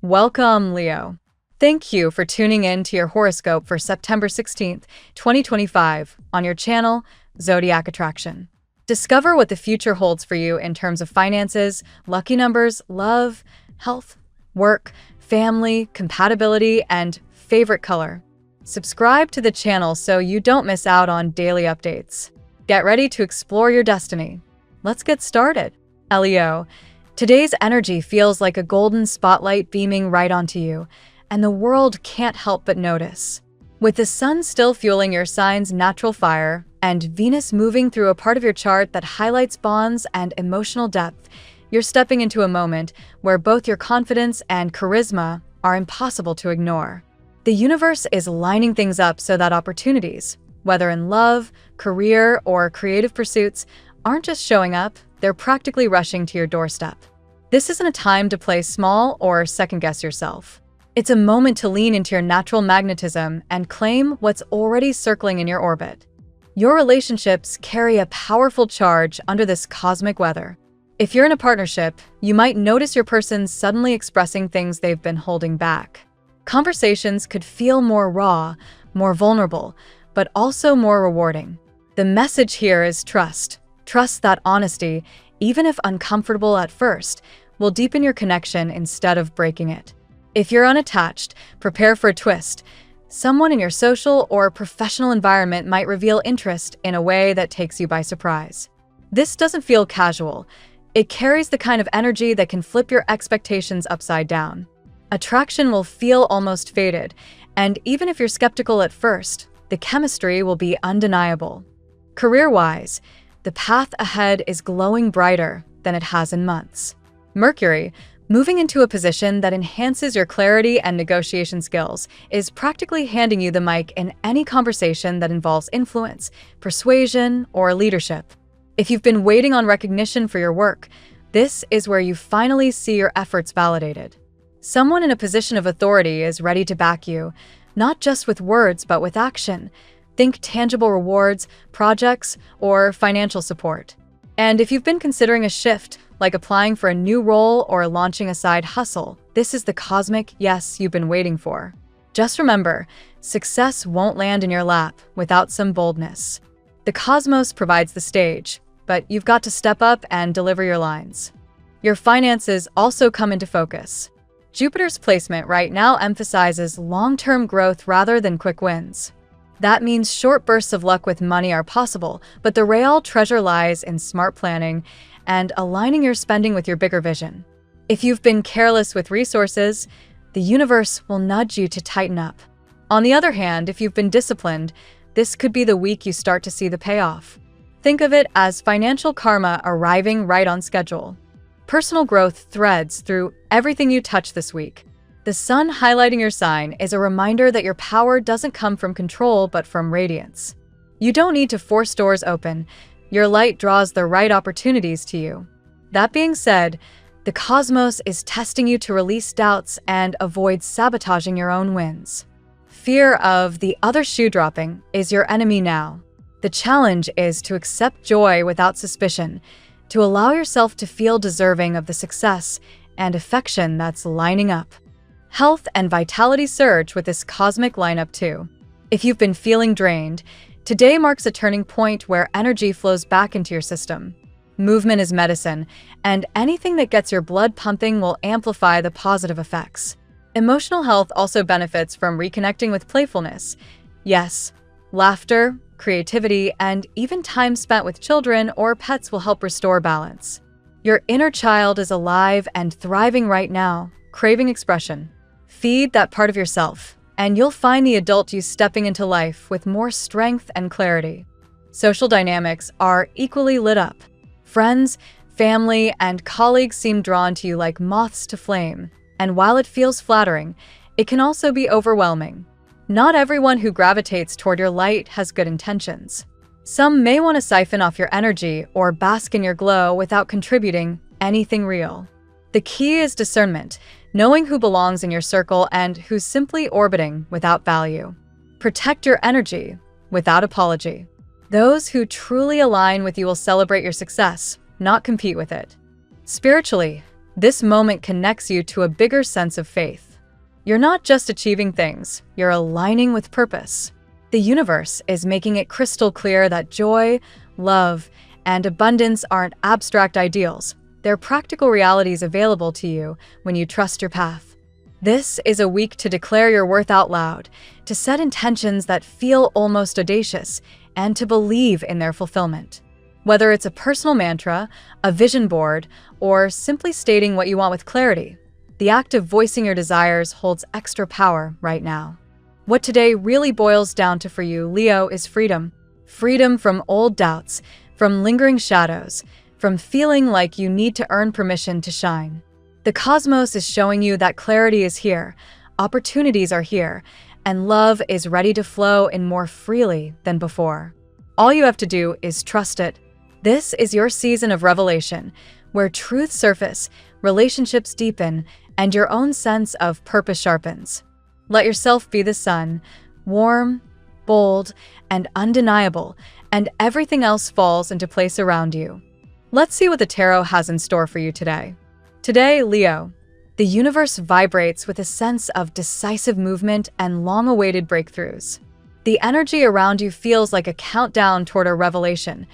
Welcome, Leo. Thank you for tuning in to your horoscope for September 16th, 2025, on your channel, Zodiac Attraction. Discover what the future holds for you in terms of finances, lucky numbers, love, health, work, family, compatibility, and favorite color. Subscribe to the channel so you don't miss out on daily updates. Get ready to explore your destiny. Let's get started. Leo, today's energy feels like a golden spotlight beaming right onto you, and the world can't help but notice. With the sun still fueling your sign's natural fire, and Venus moving through a part of your chart that highlights bonds and emotional depth, you're stepping into a moment where both your confidence and charisma are impossible to ignore. The universe is lining things up so that opportunities, whether in love, career, or creative pursuits, aren't just showing up, they're practically rushing to your doorstep. This isn't a time to play small or second-guess yourself. It's a moment to lean into your natural magnetism and claim what's already circling in your orbit. Your relationships carry a powerful charge under this cosmic weather. If you're in a partnership, you might notice your person suddenly expressing things they've been holding back. Conversations could feel more raw, more vulnerable, but also more rewarding. The message here is trust. Trust that honesty, even if uncomfortable at first, will deepen your connection instead of breaking it. If you're unattached, prepare for a twist. Someone in your social or professional environment might reveal interest in a way that takes you by surprise. This doesn't feel casual. It carries the kind of energy that can flip your expectations upside down. Attraction will feel almost fated, and even if you're skeptical at first, the chemistry will be undeniable. Career-wise, the path ahead is glowing brighter than it has in months. Mercury, moving into a position that enhances your clarity and negotiation skills, is practically handing you the mic in any conversation that involves influence, persuasion, or leadership. If you've been waiting on recognition for your work, this is where you finally see your efforts validated. Someone in a position of authority is ready to back you, not just with words but with action. Think tangible rewards, projects, or financial support. And if you've been considering a shift, like applying for a new role or launching a side hustle, this is the cosmic yes you've been waiting for. Just remember, success won't land in your lap without some boldness. The cosmos provides the stage, but you've got to step up and deliver your lines. Your finances also come into focus. Jupiter's placement right now emphasizes long-term growth rather than quick wins. That means short bursts of luck with money are possible, but the real treasure lies in smart planning and aligning your spending with your bigger vision. If you've been careless with resources, the universe will nudge you to tighten up. On the other hand, if you've been disciplined, this could be the week you start to see the payoff. Think of it as financial karma arriving right on schedule. Personal growth threads through everything you touch this week. The sun highlighting your sign is a reminder that your power doesn't come from control but from radiance. You don't need to force doors open. Your light draws the right opportunities to you. That being said, the cosmos is testing you to release doubts and avoid sabotaging your own wins. Fear of the other shoe dropping is your enemy now. The challenge is to accept joy without suspicion, to allow yourself to feel deserving of the success and affection that's lining up. Health and vitality surge with this cosmic lineup too. If you've been feeling drained, today marks a turning point where energy flows back into your system. Movement is medicine, and anything that gets your blood pumping will amplify the positive effects. Emotional health also benefits from reconnecting with playfulness. Yes, laughter, creativity, and even time spent with children or pets will help restore balance. Your inner child is alive and thriving right now, craving expression. Feed that part of yourself, and you'll find the adult you stepping into life with more strength and clarity. Social dynamics are equally lit up. Friends, family, and colleagues seem drawn to you like moths to flame, and while it feels flattering, it can also be overwhelming. Not everyone who gravitates toward your light has good intentions. Some may want to siphon off your energy or bask in your glow without contributing anything real. The key is discernment, knowing who belongs in your circle and who's simply orbiting without value. Protect your energy without apology. Those who truly align with you will celebrate your success, not compete with it. Spiritually, This moment connects you to a bigger sense of faith. You're not just achieving things, you're aligning with purpose. The universe is making it crystal clear that joy, love, and abundance aren't abstract ideals. They're practical realities available to you when you trust your path. This is a week to declare your worth out loud, to set intentions that feel almost audacious, and to believe in their fulfillment. Whether it's a personal mantra, a vision board, or simply stating what you want with clarity, the act of voicing your desires holds extra power right now. What today really boils down to for you, Leo, is freedom. Freedom from old doubts, from lingering shadows, from feeling like you need to earn permission to shine. The cosmos is showing you that clarity is here, opportunities are here, and love is ready to flow in more freely than before. All you have to do is trust it. This is your season of revelation, where truths surface, relationships deepen, and your own sense of purpose sharpens. Let yourself be the sun, warm, bold, and undeniable, and everything else falls into place around you. Let's see what the tarot has in store for you today. Today, Leo, the universe vibrates with a sense of decisive movement and long-awaited breakthroughs. The energy around you feels like a countdown toward a revelation,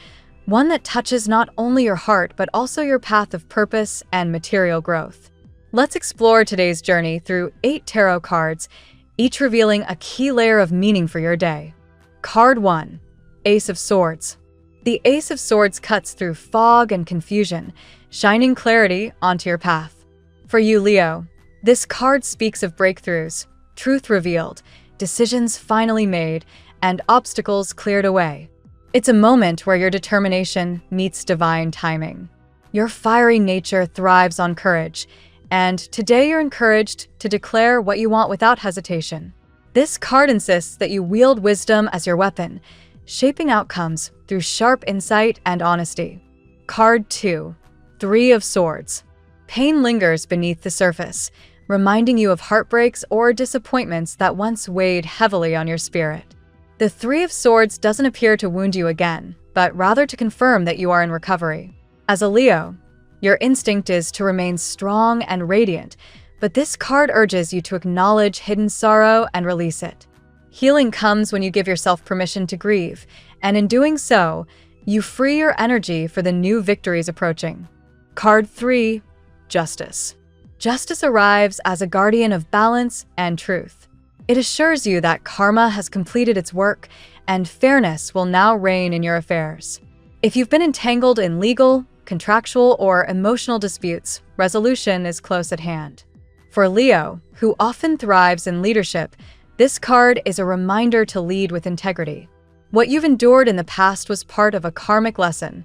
one that touches not only your heart but also your path of purpose and material growth. Let's explore today's journey through 8 tarot cards, each revealing a key layer of meaning for your day. Card 1, Ace of Swords. The Ace of Swords cuts through fog and confusion, shining clarity onto your path. For you, Leo, this card speaks of breakthroughs, truth revealed, decisions finally made, and obstacles cleared away. It's a moment where your determination meets divine timing. Your fiery nature thrives on courage, and today you're encouraged to declare what you want without hesitation. This card insists that you wield wisdom as your weapon, shaping outcomes through sharp insight and honesty. Card 2, 3 of Swords. Pain lingers beneath the surface, reminding you of heartbreaks or disappointments that once weighed heavily on your spirit. The 3 of Swords doesn't appear to wound you again, but rather to confirm that you are in recovery. As a Leo, your instinct is to remain strong and radiant, but this card urges you to acknowledge hidden sorrow and release it. Healing comes when you give yourself permission to grieve, and in doing so, you free your energy for the new victories approaching. Card 3, Justice. Justice arrives as a guardian of balance and truth. It assures you that karma has completed its work, and fairness will now reign in your affairs. If you've been entangled in legal, contractual, or emotional disputes, resolution is close at hand. For Leo, who often thrives in leadership, this card is a reminder to lead with integrity. What you've endured in the past was part of a karmic lesson.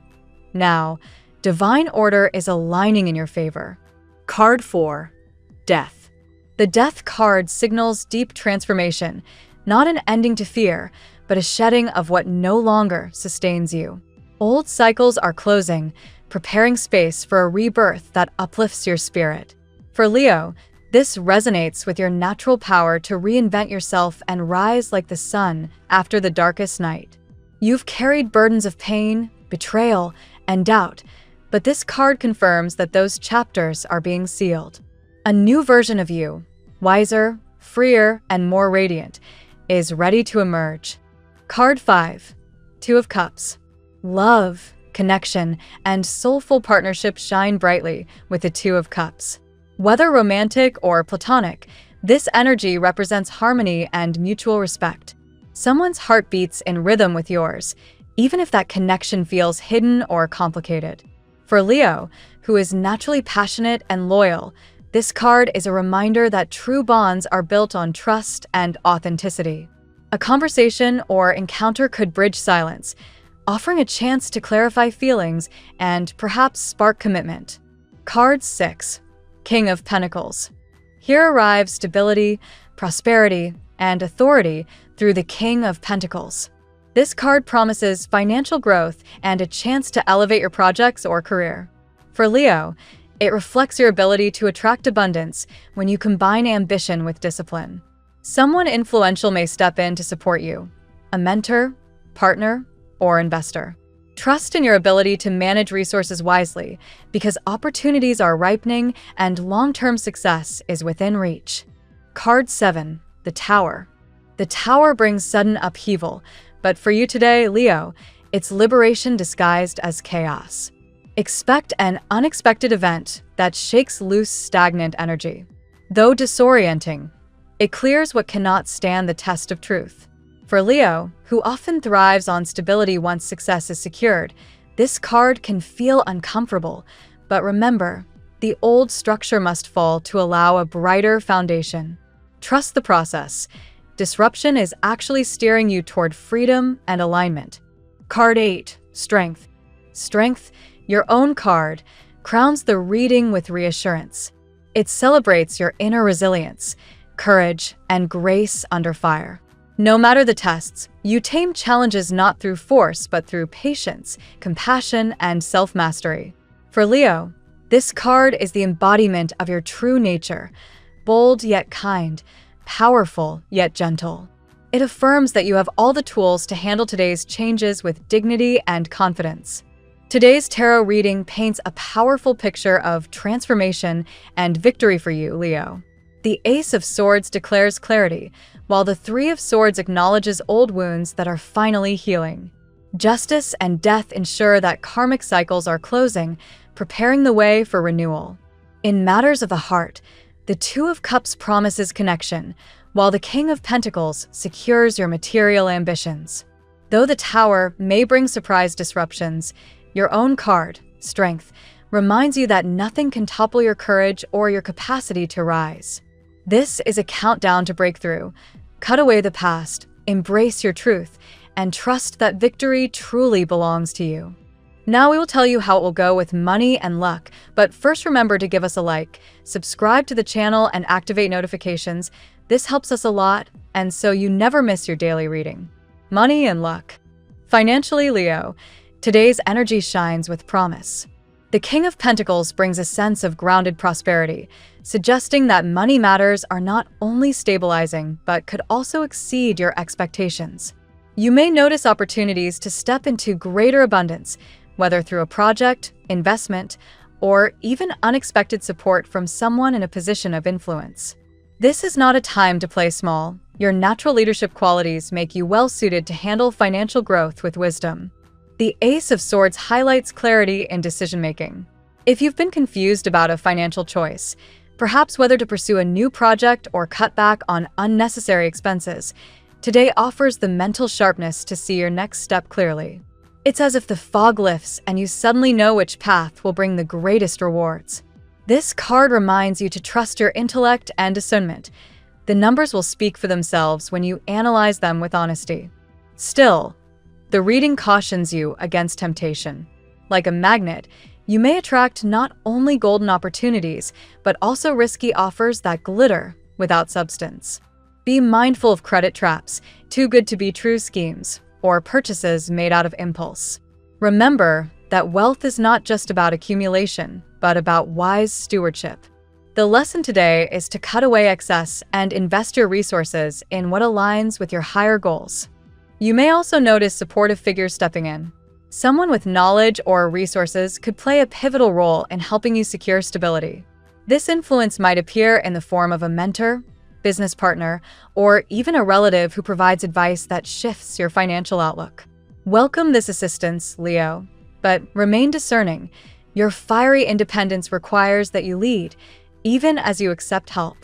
Now, divine order is aligning in your favor. Card 4, Death. The Death card signals deep transformation, not an ending to fear, but a shedding of what no longer sustains you. Old cycles are closing, preparing space for a rebirth that uplifts your spirit. For Leo, this resonates with your natural power to reinvent yourself and rise like the sun after the darkest night. You've carried burdens of pain, betrayal, and doubt, but this card confirms that those chapters are being sealed. A new version of you, wiser, freer, and more radiant, is ready to emerge. Card 5, 2 of Cups. Love, connection, and soulful partnerships shine brightly with the 2 of Cups. Whether romantic or platonic, this energy represents harmony and mutual respect. Someone's heart beats in rhythm with yours, even if that connection feels hidden or complicated. For Leo, who is naturally passionate and loyal, this card is a reminder that true bonds are built on trust and authenticity. A conversation or encounter could bridge silence, offering a chance to clarify feelings and perhaps spark commitment. Card 6, King of Pentacles. Here arrives stability, prosperity, and authority through the King of Pentacles. This card promises financial growth and a chance to elevate your projects or career. For Leo, it reflects your ability to attract abundance when you combine ambition with discipline. Someone influential may step in to support you, a mentor, partner, or investor. Trust in your ability to manage resources wisely because opportunities are ripening and long-term success is within reach. Card 7, the Tower. The Tower brings sudden upheaval, but for you today, Leo, it's liberation disguised as chaos. Expect an unexpected event that shakes loose stagnant energy. Though disorienting, it clears what cannot stand the test of truth. For Leo, who often thrives on stability once success is secured, this card can feel uncomfortable, but remember, the old structure must fall to allow a brighter foundation. Trust the process. Disruption is actually steering you toward freedom and alignment. Card 8, Strength. Strength, your own card, crowns the reading with reassurance. It celebrates your inner resilience, courage, and grace under fire. No matter the tests, you tame challenges not through force but through patience, compassion, and self-mastery. For Leo, this card is the embodiment of your true nature, bold yet kind, powerful yet gentle. It affirms that you have all the tools to handle today's changes with dignity and confidence. Today's tarot reading paints a powerful picture of transformation and victory for you, Leo. The Ace of Swords declares clarity, while the Three of Swords acknowledges old wounds that are finally healing. Justice and death ensure that karmic cycles are closing, preparing the way for renewal. In matters of the heart, the Two of Cups promises connection, while the King of Pentacles secures your material ambitions. Though the Tower may bring surprise disruptions, your own card, Strength, reminds you that nothing can topple your courage or your capacity to rise. This is a countdown to breakthrough. Cut away the past, embrace your truth, and trust that victory truly belongs to you. Now we will tell you how it will go with money and luck, but first remember to give us a like, subscribe to the channel, and activate notifications. This helps us a lot, and so you never miss your daily reading. Money and luck. Financially, Leo, today's energy shines with promise. The King of Pentacles brings a sense of grounded prosperity, suggesting that money matters are not only stabilizing, but could also exceed your expectations. You may notice opportunities to step into greater abundance, whether through a project, investment, or even unexpected support from someone in a position of influence. This is not a time to play small. Your natural leadership qualities make you well-suited to handle financial growth with wisdom. The Ace of Swords highlights clarity in decision-making. If you've been confused about a financial choice, perhaps whether to pursue a new project or cut back on unnecessary expenses, today offers the mental sharpness to see your next step clearly. It's as if the fog lifts and you suddenly know which path will bring the greatest rewards. This card reminds you to trust your intellect and discernment. The numbers will speak for themselves when you analyze them with honesty. Still, the reading cautions you against temptation. Like a magnet, you may attract not only golden opportunities, but also risky offers that glitter without substance. Be mindful of credit traps, too good to be true schemes, or purchases made out of impulse. Remember that wealth is not just about accumulation, but about wise stewardship. The lesson today is to cut away excess and invest your resources in what aligns with your higher goals. You may also notice supportive figures stepping in. Someone with knowledge or resources could play a pivotal role in helping you secure stability. This influence might appear in the form of a mentor, business partner, or even a relative who provides advice that shifts your financial outlook. Welcome this assistance, Leo, but remain discerning. Your fiery independence requires that you lead, even as you accept help.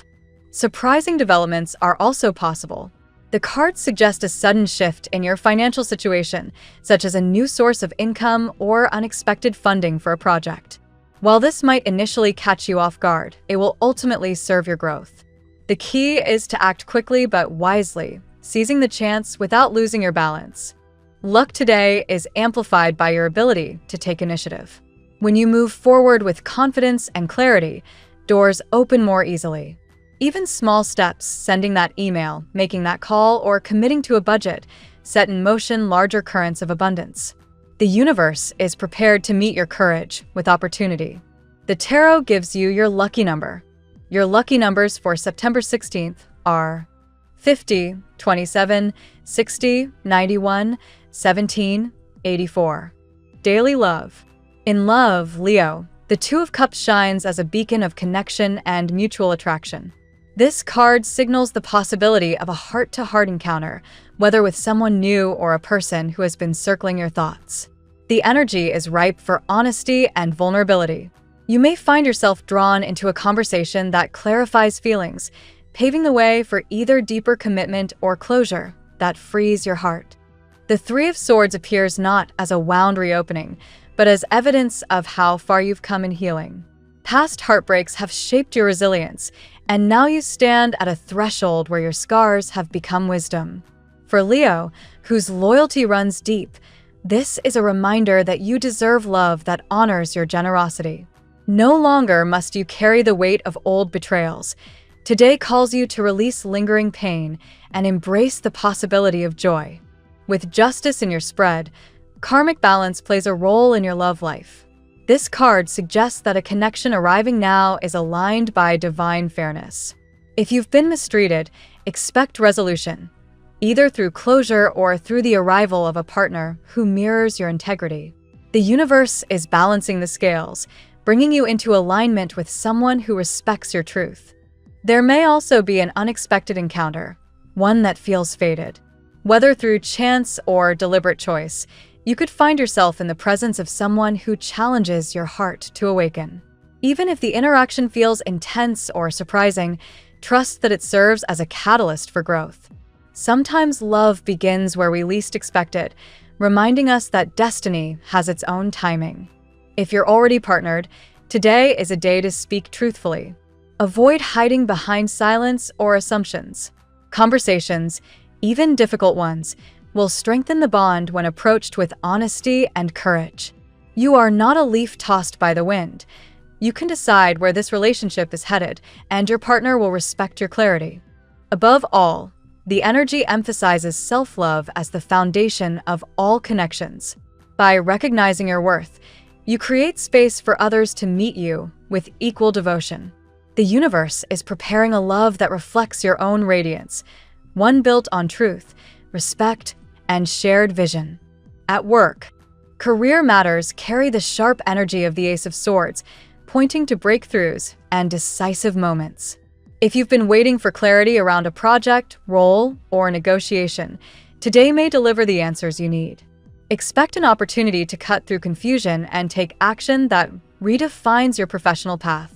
Surprising developments are also possible. The cards suggest a sudden shift in your financial situation, such as a new source of income or unexpected funding for a project. While this might initially catch you off guard, it will ultimately serve your growth. The key is to act quickly but wisely, seizing the chance without losing your balance. Luck today is amplified by your ability to take initiative. When you move forward with confidence and clarity, doors open more easily. Even small steps, sending that email, making that call, or committing to a budget, set in motion larger currents of abundance. The universe is prepared to meet your courage with opportunity. The tarot gives you your lucky number. Your lucky numbers for September 16th are 50, 27, 60, 91, 17, 84. Daily love. In love, Leo, the Two of Cups shines as a beacon of connection and mutual attraction. This card signals the possibility of a heart-to-heart encounter, whether with someone new or a person who has been circling your thoughts. The energy is ripe for honesty and vulnerability. You may find yourself drawn into a conversation that clarifies feelings, paving the way for either deeper commitment or closure that frees your heart. The Three of Swords appears not as a wound reopening, but as evidence of how far you've come in healing. Past heartbreaks have shaped your resilience, and now you stand at a threshold where your scars have become wisdom. For Leo, whose loyalty runs deep, this is a reminder that you deserve love that honors your generosity. No longer must you carry the weight of old betrayals. Today calls you to release lingering pain and embrace the possibility of joy. With justice in your spread, karmic balance plays a role in your love life. This card suggests that a connection arriving now is aligned by divine fairness. If you've been mistreated, expect resolution, either through closure or through the arrival of a partner who mirrors your integrity. The universe is balancing the scales, bringing you into alignment with someone who respects your truth. There may also be an unexpected encounter, one that feels fated. Whether through chance or deliberate choice, you could find yourself in the presence of someone who challenges your heart to awaken. Even if the interaction feels intense or surprising, trust that it serves as a catalyst for growth. Sometimes love begins where we least expect it, reminding us that destiny has its own timing. If you're already partnered, today is a day to speak truthfully. Avoid hiding behind silence or assumptions. Conversations, even difficult ones, will strengthen the bond when approached with honesty and courage. You are not a leaf tossed by the wind. You can decide where this relationship is headed, and your partner will respect your clarity. Above all, the energy emphasizes self-love as the foundation of all connections. By recognizing your worth, you create space for others to meet you with equal devotion. The universe is preparing a love that reflects your own radiance, one built on truth, respect, and shared vision. At work, career matters carry the sharp energy of the Ace of Swords, pointing to breakthroughs and decisive moments. If you've been waiting for clarity around a project, role, or negotiation, today may deliver the answers you need. Expect an opportunity to cut through confusion and take action that redefines your professional path.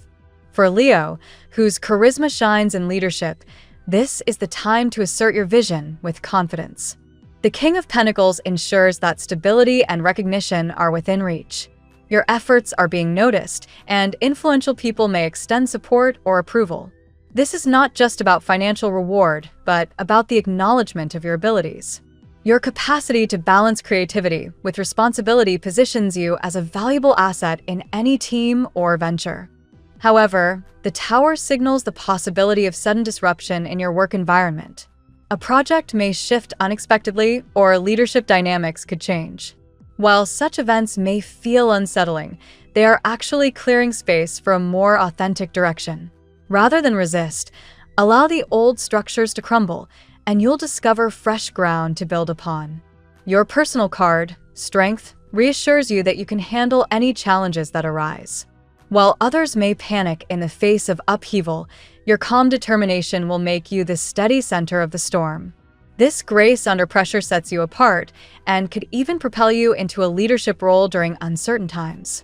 For Leo, whose charisma shines in leadership, this is the time to assert your vision with confidence. The King of Pentacles ensures that stability and recognition are within reach. Your efforts are being noticed, and influential people may extend support or approval. This is not just about financial reward, but about the acknowledgement of your abilities. Your capacity to balance creativity with responsibility positions you as a valuable asset in any team or venture. However, the Tower signals the possibility of sudden disruption in your work environment. A project may shift unexpectedly, or leadership dynamics could change. While such events may feel unsettling, they are actually clearing space for a more authentic direction. Rather than resist, allow the old structures to crumble, and you'll discover fresh ground to build upon. Your personal card, Strength, reassures you that you can handle any challenges that arise. While others may panic in the face of upheaval, your calm determination will make you the steady center of the storm. This grace under pressure sets you apart and could even propel you into a leadership role during uncertain times.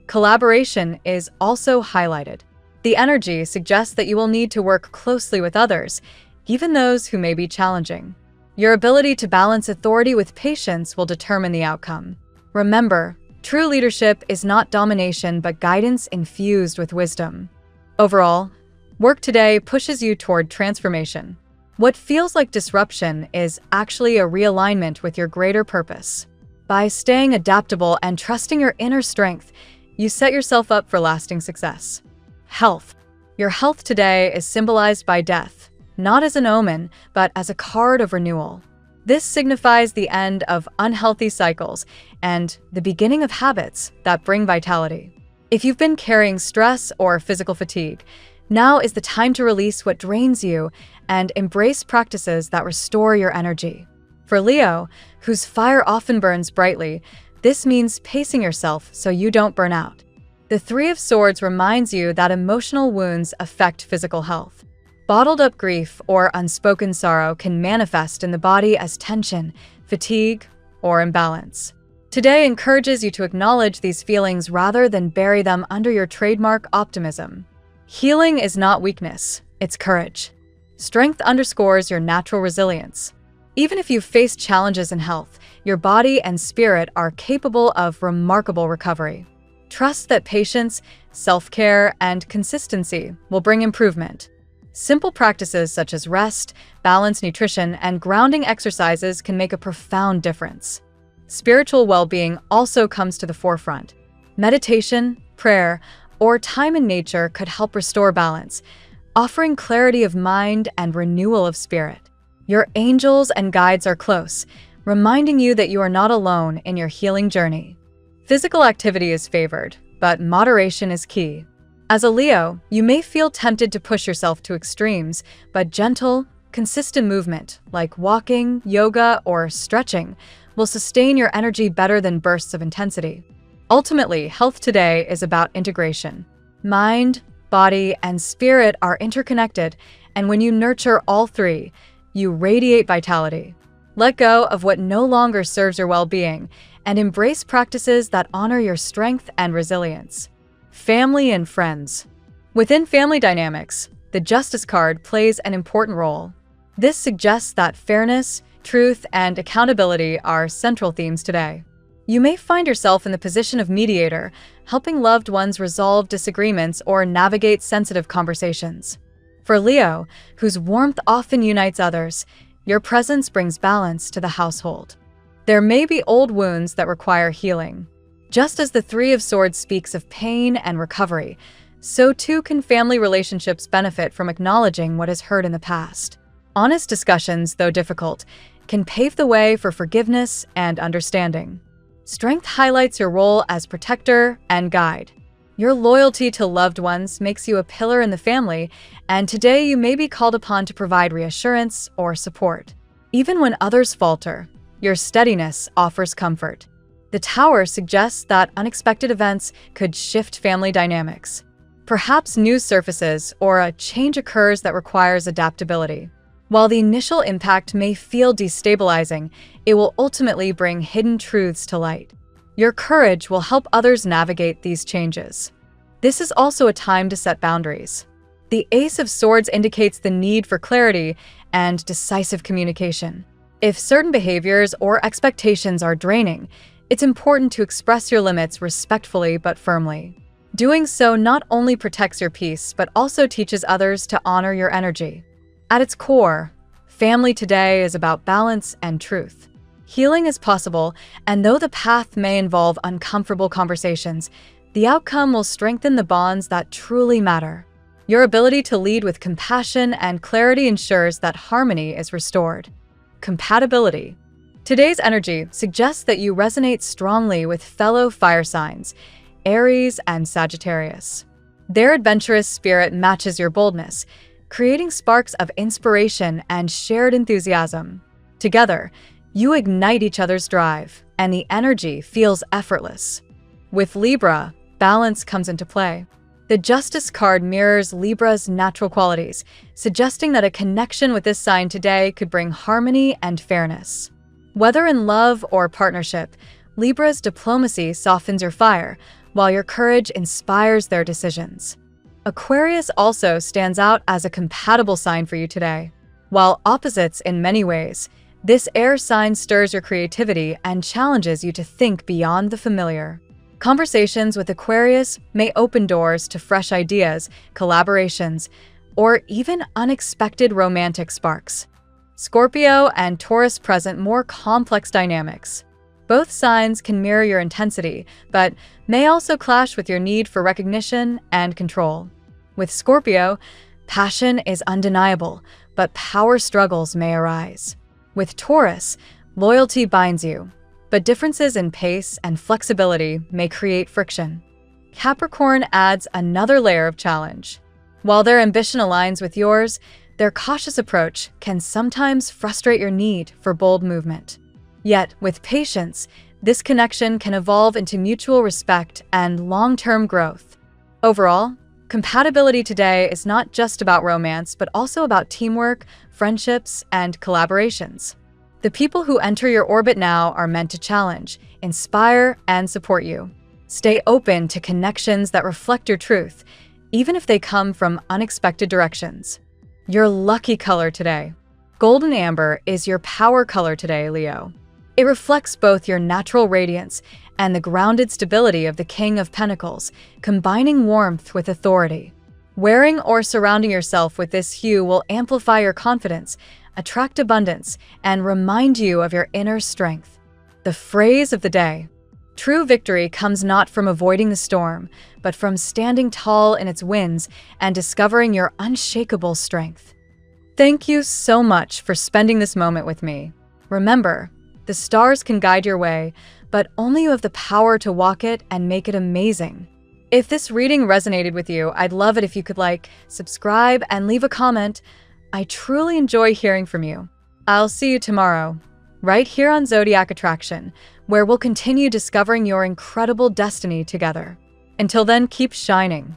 Collaboration is also highlighted. The energy suggests that you will need to work closely with others, even those who may be challenging. Your ability to balance authority with patience will determine the outcome. Remember, true leadership is not domination but guidance infused with wisdom. Overall, work today pushes you toward transformation. What feels like disruption is actually a realignment with your greater purpose. By staying adaptable and trusting your inner strength, you set yourself up for lasting success. Health. Your health today is symbolized by death, not as an omen, but as a card of renewal. This signifies the end of unhealthy cycles and the beginning of habits that bring vitality. If you've been carrying stress or physical fatigue, now is the time to release what drains you and embrace practices that restore your energy. For Leo, whose fire often burns brightly, This means pacing yourself so you don't burn out. The Three of Swords reminds you that emotional wounds affect physical health. Bottled up grief or unspoken sorrow can manifest in the body as tension, fatigue, or imbalance. Today encourages you to acknowledge these feelings rather than bury them under your trademark optimism. Healing is not weakness, it's courage. Strength underscores your natural resilience. Even if you've faced challenges in health, your body and spirit are capable of remarkable recovery. Trust that patience, self-care, and consistency will bring improvement. Simple practices such as rest, balanced nutrition, and grounding exercises can make a profound difference. Spiritual well-being also comes to the forefront. Meditation, prayer, or time in nature could help restore balance, offering clarity of mind and renewal of spirit. Your angels and guides are close, reminding you that you are not alone in your healing journey. Physical activity is favored, but moderation is key. As a Leo, you may feel tempted to push yourself to extremes, but gentle, consistent movement, like walking, yoga, or stretching, will sustain your energy better than bursts of intensity. Ultimately, health today is about integration. Mind, body, and spirit are interconnected, and when you nurture all three, you radiate vitality. Let go of what no longer serves your well-being and embrace practices that honor your strength and resilience. Family and friends. Within family dynamics, the Justice card plays an important role. This suggests that fairness, truth, and accountability are central themes today. You may find yourself in the position of mediator, helping loved ones resolve disagreements or navigate sensitive conversations. For Leo, whose warmth often unites others, your presence brings balance to the household. There may be old wounds that require healing. Just as the Three of Swords speaks of pain and recovery, so too can family relationships benefit from acknowledging what is hurt in the past. Honest discussions, though difficult, can pave the way for forgiveness and understanding. Strength highlights your role as protector and guide. Your loyalty to loved ones makes you a pillar in the family, and today you may be called upon to provide reassurance or support. Even when others falter, your steadiness offers comfort. The Tower suggests that unexpected events could shift family dynamics. Perhaps news surfaces or a change occurs that requires adaptability. While the initial impact may feel destabilizing, it will ultimately bring hidden truths to light. Your courage will help others navigate these changes. This is also a time to set boundaries. The Ace of Swords indicates the need for clarity and decisive communication. If certain behaviors or expectations are draining, it's important to express your limits respectfully but firmly. Doing so not only protects your peace, but also teaches others to honor your energy. At its core, family today is about balance and truth. Healing is possible, and though the path may involve uncomfortable conversations, the outcome will strengthen the bonds that truly matter. Your ability to lead with compassion and clarity ensures that harmony is restored. Compatibility. Today's energy suggests that you resonate strongly with fellow fire signs, Aries and Sagittarius. Their adventurous spirit matches your boldness, creating sparks of inspiration and shared enthusiasm. Together, you ignite each other's drive, and the energy feels effortless. With Libra, balance comes into play. The Justice card mirrors Libra's natural qualities, suggesting that a connection with this sign today could bring harmony and fairness. Whether in love or partnership, Libra's diplomacy softens your fire, while your courage inspires their decisions. Aquarius also stands out as a compatible sign for you today. While opposites in many ways, this air sign stirs your creativity and challenges you to think beyond the familiar. Conversations with Aquarius may open doors to fresh ideas, collaborations, or even unexpected romantic sparks. Scorpio and Taurus present more complex dynamics. Both signs can mirror your intensity, but may also clash with your need for recognition and control. With Scorpio, passion is undeniable, but power struggles may arise. With Taurus, loyalty binds you, but differences in pace and flexibility may create friction. Capricorn adds another layer of challenge. While their ambition aligns with yours, their cautious approach can sometimes frustrate your need for bold movement. Yet, with patience, This connection can evolve into mutual respect and long-term growth. Overall, compatibility today is not just about romance, but also about teamwork, friendships, and collaborations. The people who enter your orbit now are meant to challenge, inspire, and support you. Stay open to connections that reflect your truth, even if they come from unexpected directions. Your lucky color today. Golden amber is your power color today, Leo. It reflects both your natural radiance and the grounded stability of the King of Pentacles, combining warmth with authority. Wearing or surrounding yourself with this hue will amplify your confidence, attract abundance, and remind you of your inner strength. The phrase of the day. True victory comes not from avoiding the storm, but from standing tall in its winds and discovering your unshakable strength. Thank you so much for spending this moment with me. Remember, the stars can guide your way, but only you have the power to walk it and make it amazing. If this reading resonated with you, I'd love it if you could like, subscribe, and leave a comment. I truly enjoy hearing from you. I'll see you tomorrow, right here on Zodiac Attraction, where we'll continue discovering your incredible destiny together. Until then, keep shining.